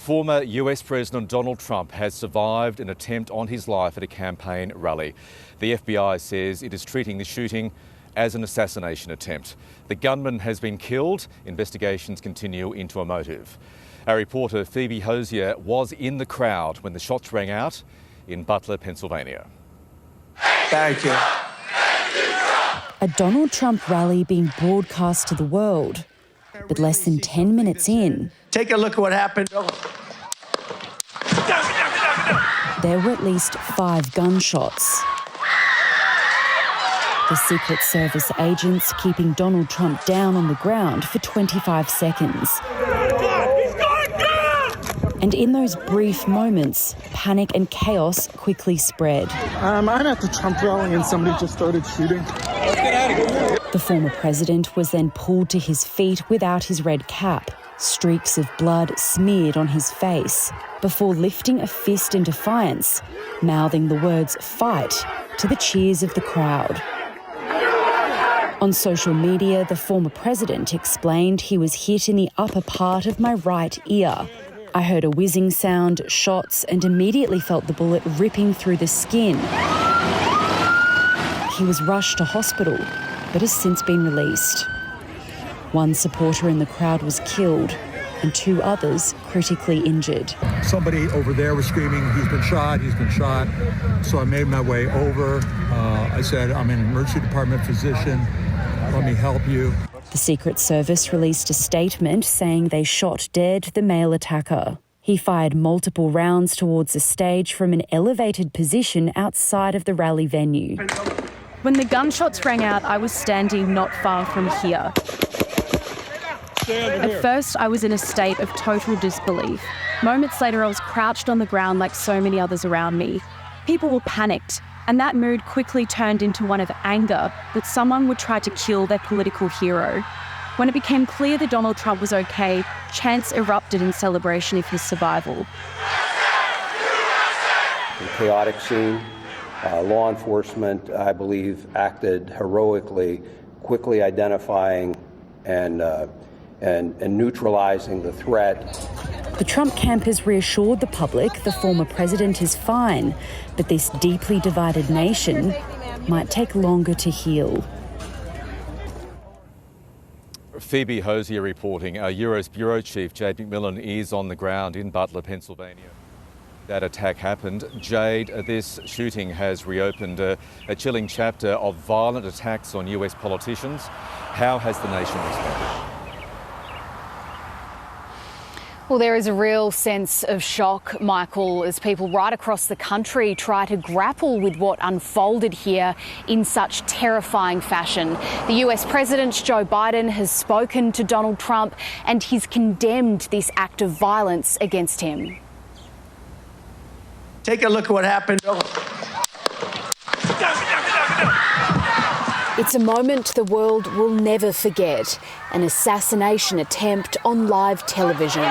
Former US President Donald Trump has survived an attempt on his life at a campaign rally. The FBI says it is treating the shooting as an assassination attempt. The gunman has been killed. Investigations continue into a motive. Our reporter Phoebe Hosier was in the crowd when the shots rang out in Butler, Pennsylvania. Thank you. A Donald Trump rally being broadcast to the world. But less than 10 minutes in, take a look at what happened. There were at least 5 gunshots. The Secret Service agents keeping Donald Trump down on the ground for 25 seconds. And in those brief moments, panic and chaos quickly spread. I'm at the Trump rally and somebody just started shooting. Let's get out of here. The former president was then pulled to his feet without his red cap, streaks of blood smeared on his face, before lifting a fist in defiance, mouthing the words "fight" to the cheers of the crowd. On social media, the former president explained he was hit in the upper part of my right ear. I heard a whizzing sound, shots, and immediately felt the bullet ripping through the skin. He was rushed to hospital, but has since been released. One supporter in the crowd was killed and 2 others critically injured. Somebody over there was screaming, he's been shot. So I made my way over. I said, I'm an emergency department physician. Let me help you. The Secret Service released a statement saying they shot dead the male attacker. He fired multiple rounds towards the stage from an elevated position outside of the rally venue. When the gunshots rang out, I was standing not far from here. At first, I was in a state of total disbelief. Moments later, I was crouched on the ground like so many others around me. People were panicked, and that mood quickly turned into one of anger that someone would try to kill their political hero. When it became clear that Donald Trump was okay, chants erupted in celebration of his survival. A chaotic scene. Law enforcement, I believe, acted heroically, quickly identifying and neutralizing the threat. The Trump camp has reassured the public the former president is fine, but this deeply divided nation might take longer to heal. Phoebe Hosier reporting. Bureau Chief Jade Macmillan is on the ground in Butler, Pennsylvania. That attack happened. Jade, this shooting has reopened a chilling chapter of violent attacks on US politicians. How has the nation responded? Well, there is a real sense of shock, Michael, as people right across the country try to grapple with what unfolded here in such terrifying fashion. The US President, Joe Biden, has spoken to Donald Trump and he's condemned this act of violence against him. Take a look at what happened. It's a moment the world will never forget, an assassination attempt on live television.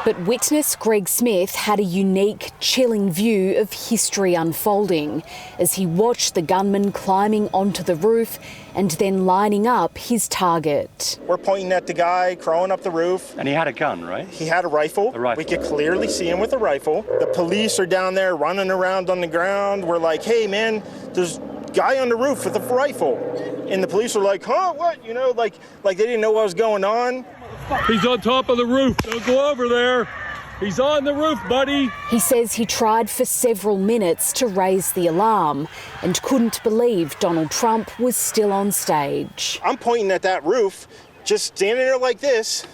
But witness Greg Smith had a unique, chilling view of history unfolding as he watched the gunman climbing onto the roof and then lining up his target. We're pointing at the guy crawling up the roof. And he had a gun, right? He had a rifle. We could clearly see him with a rifle. The police are down there running around on the ground. We're like, hey, man, there's a guy on the roof with a rifle. And the police are like, huh, what? You know, like they didn't know what was going on. He's on top of the roof. Don't go over there. He's on the roof, buddy. He says he tried for several minutes to raise the alarm and couldn't believe Donald Trump was still on stage. I'm pointing at that roof, just standing there like this,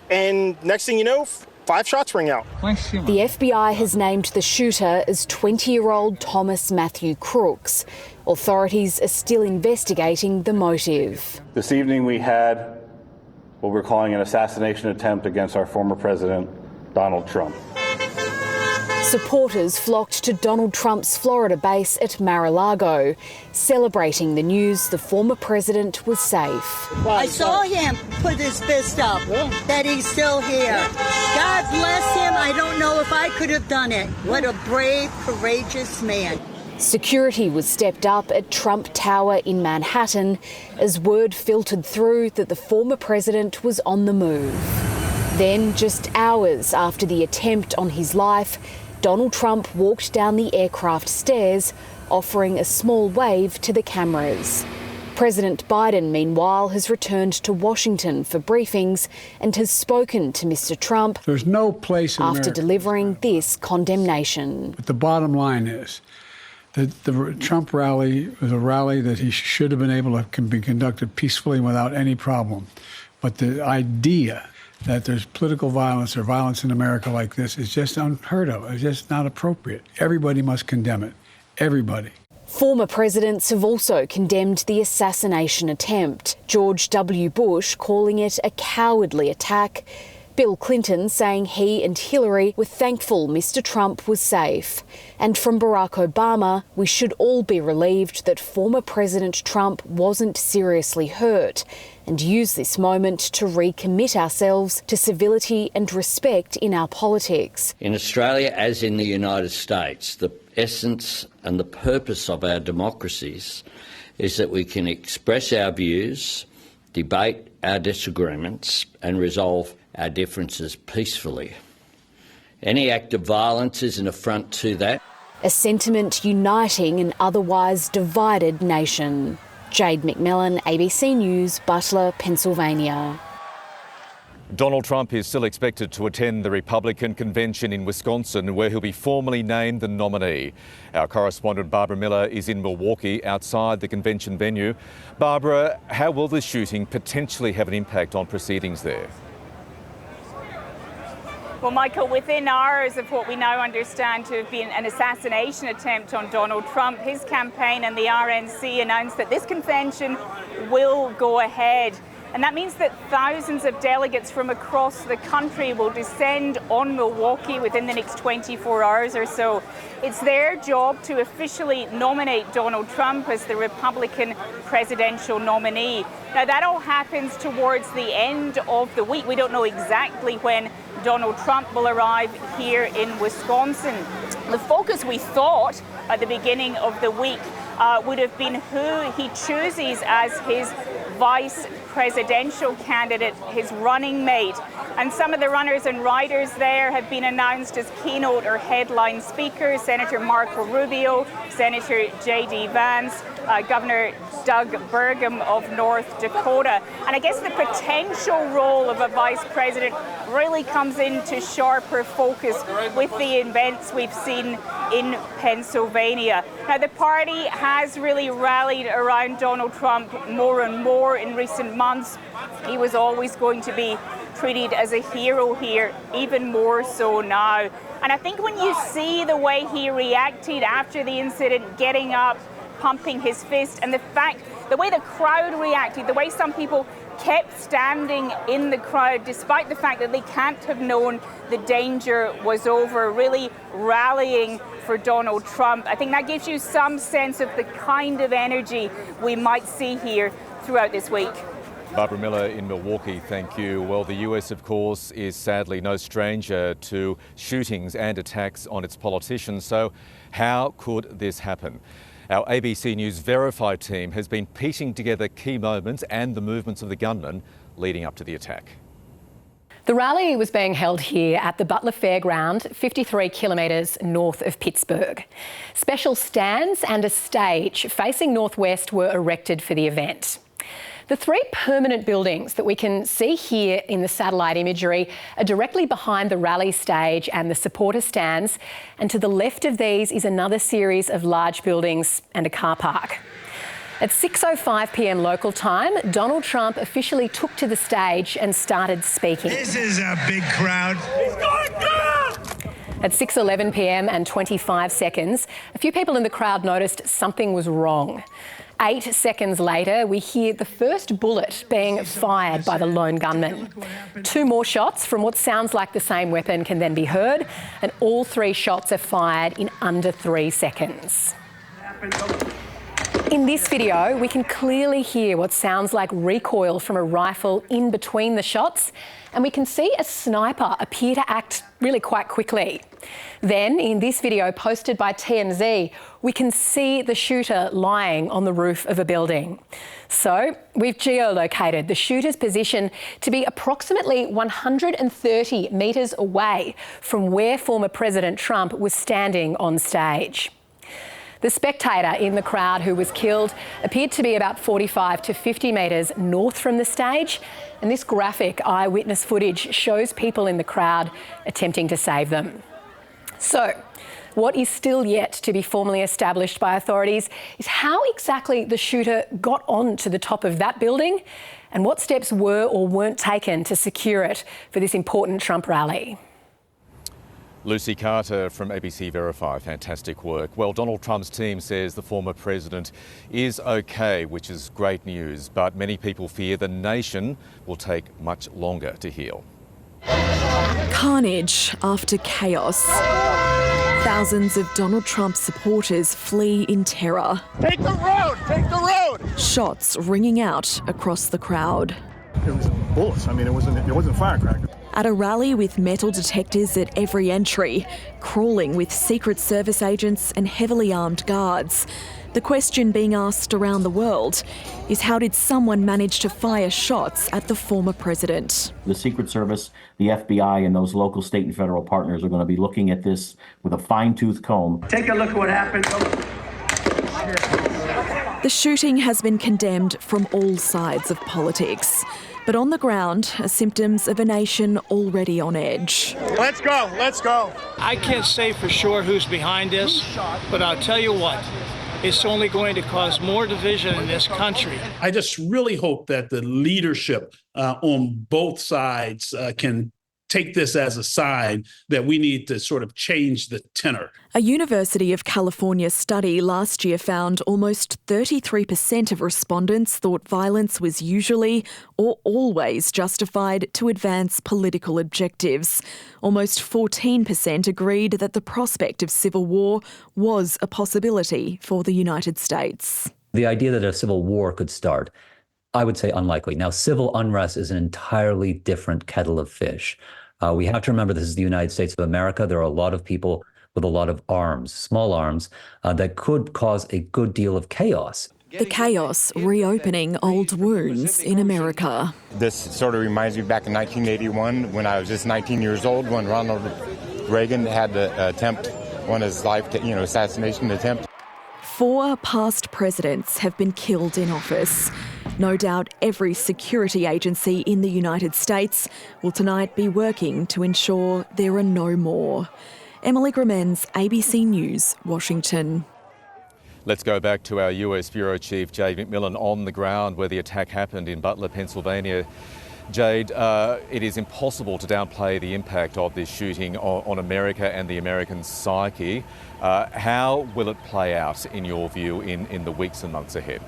and next thing you know, 5 shots ring out. The FBI has named the shooter as 20-year-old Thomas Matthew Crooks. Authorities are still investigating the motive. This evening we had what we're calling an assassination attempt against our former president, Donald Trump. Supporters flocked to Donald Trump's Florida base at Mar-a-Lago, celebrating the news the former president was safe. I saw him put his fist up, that he's still here. God bless him. I don't know if I could have done it. What a brave, courageous man. Security was stepped up at Trump Tower in Manhattan as word filtered through that the former president was on the move. Then, just hours after the attempt on his life, Donald Trump walked down the aircraft stairs, offering a small wave to the cameras. President Biden, meanwhile, has returned to Washington for briefings and has spoken to Mr. Trump. There's no place in after America delivering this condemnation. But the bottom line is that the Trump rally was a rally that he should have been able to be conducted peacefully without any problem. But the idea that there's political violence or violence in America like this is just unheard of. It's just not appropriate. Everybody must condemn it. Everybody. Former presidents have also condemned the assassination attempt. George W. Bush calling it a cowardly attack. Bill Clinton saying he and Hillary were thankful Mr. Trump was safe. And from Barack Obama, we should all be relieved that former President Trump wasn't seriously hurt, and use this moment to recommit ourselves to civility and respect in our politics. In Australia, as in the United States, the essence and the purpose of our democracies is that we can express our views, debate our disagreements and resolve our differences peacefully. Any act of violence is an affront to that. A sentiment uniting an otherwise divided nation. Jade Macmillan, ABC News, Butler, Pennsylvania. Donald Trump is still expected to attend the Republican convention in Wisconsin, where he'll be formally named the nominee. Our correspondent Barbara Miller is in Milwaukee outside the convention venue. Barbara, how will this shooting potentially have an impact on proceedings there? Well, Michael, within hours of what we now understand to have been an assassination attempt on Donald Trump, his campaign and the RNC announced that this convention will go ahead. And that means that thousands of delegates from across the country will descend on Milwaukee within the next 24 hours or so. It's their job to officially nominate Donald Trump as the Republican presidential nominee. Now, that all happens towards the end of the week. We don't know exactly when Donald Trump will arrive here in Wisconsin. The focus, we thought, at the beginning of the week would have been who he chooses as his vice presidential candidate, his running mate. And some of the runners and riders there have been announced as keynote or headline speakers: Senator Marco Rubio, Senator J.D. Vance, Governor Doug Burgum of North Dakota. And I guess the potential role of a vice president really comes into sharper focus with the events we've seen in Pennsylvania. Now, the party has really rallied around Donald Trump more and more in recent months. He was always going to be treated as a hero here, even more so now. And I think when you see the way he reacted after the incident, getting up, pumping his fist, and the way the crowd reacted, the way some people kept standing in the crowd despite the fact that they can't have known the danger was over, really rallying for Donald Trump. I think that gives you some sense of the kind of energy we might see here throughout this week. Barbara Miller in Milwaukee, thank you. Well, the US, of course, is sadly no stranger to shootings and attacks on its politicians. So how could this happen? Our ABC News Verify team has been piecing together key moments and the movements of the gunman leading up to the attack. The rally was being held here at the Butler Fairground, 53 kilometres north of Pittsburgh. Special stands and a stage facing northwest were erected for the event. The three permanent buildings that we can see here in the satellite imagery are directly behind the rally stage and the supporter stands, and to the left of these is another series of large buildings and a car park. At 6:05 p.m. local time, Donald Trump officially took to the stage and started speaking. This is a big crowd. At 6:11 p.m. and 25 seconds, a few people in the crowd noticed something was wrong. 8 seconds later, we hear the first bullet being fired by the lone gunman. 2 more shots from what sounds like the same weapon can then be heard, and all 3 shots are fired in under 3 seconds. In this video, we can clearly hear what sounds like recoil from a rifle in between the shots, and we can see a sniper appear to act really quite quickly. Then, in this video posted by TMZ, we can see the shooter lying on the roof of a building. So, we've geolocated the shooter's position to be approximately 130 metres away from where former President Trump was standing on stage. The spectator in the crowd who was killed appeared to be about 45 to 50 metres north from the stage, and this graphic eyewitness footage shows people in the crowd attempting to save them. So, what is still yet to be formally established by authorities is how exactly the shooter got onto the top of that building and what steps were or weren't taken to secure it for this important Trump rally. Lucy Carter from ABC Verify, fantastic work. Well, Donald Trump's team says the former president is okay, which is great news, but many people fear the nation will take much longer to heal. Carnage after chaos. Thousands of Donald Trump supporters flee in terror. Take the road! Take the road! Shots ringing out across the crowd. It was bullets. I mean, it wasn't firecrackers. At a rally with metal detectors at every entry, crawling with Secret Service agents and heavily armed guards. The question being asked around the world is, how did someone manage to fire shots at the former president? The Secret Service, the FBI, and those local, state and federal partners are going to be looking at this with a fine-tooth comb. Take a look at what happened. The shooting has been condemned from all sides of politics. But on the ground are symptoms of a nation already on edge. Let's go, let's go. I can't say for sure who's behind this, but I'll tell you what, it's only going to cause more division in this country. I just really hope that the leadership on both sides can take this as a sign that we need to sort of change the tenor. A University of California study last year found almost 33% of respondents thought violence was usually or always justified to advance political objectives. Almost 14% agreed that the prospect of civil war was a possibility for the United States. The idea that a civil war could start, I would say unlikely. Now, civil unrest is an entirely different kettle of fish. We have to remember this is the United States of America. There are a lot of people with a lot of arms, small arms, that could cause a good deal of chaos. The chaos reopening old wounds in America. This sort of reminds me back in 1981 when I was just 19 years old, when Ronald Reagan had the attempt on his life, assassination attempt. 4 past presidents have been killed in office. No doubt every security agency in the United States will tonight be working to ensure there are no more. Emily Gramens, ABC News, Washington. Let's go back to our US Bureau Chief Jade Macmillan on the ground where the attack happened in Butler, Pennsylvania. Jade, it is impossible to downplay the impact of this shooting on America and the American psyche. How will it play out, in your view, in the weeks and months ahead?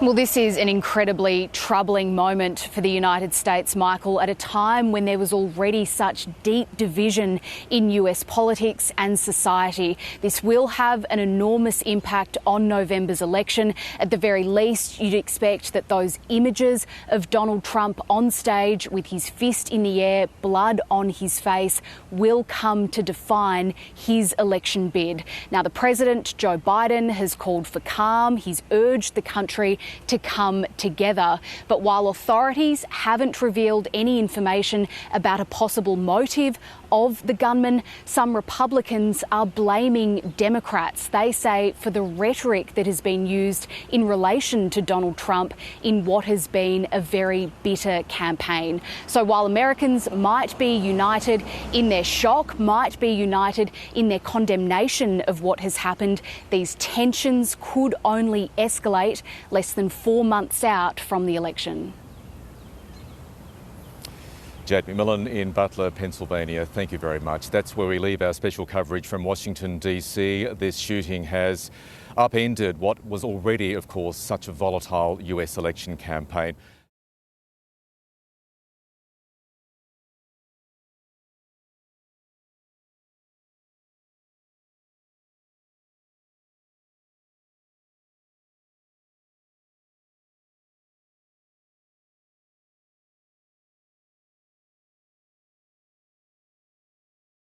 Well, this is an incredibly troubling moment for the United States, Michael, at a time when there was already such deep division in US politics and society. This will have an enormous impact on November's election. At the very least, you'd expect that those images of Donald Trump on stage with his fist in the air, blood on his face, will come to define his election bid. Now, the President, Joe Biden, has called for calm. He's urged the country to come together. But while authorities haven't revealed any information about a possible motive of the gunman, some Republicans are blaming Democrats, they say, for the rhetoric that has been used in relation to Donald Trump in what has been a very bitter campaign. So while Americans might be united in their shock, might be united in their condemnation of what has happened, these tensions could only escalate less than 4 months out from the election. Jade Macmillan in Butler, Pennsylvania, thank you very much. That's where we leave our special coverage from Washington, DC. This shooting has upended what was already, of course, such a volatile US election campaign.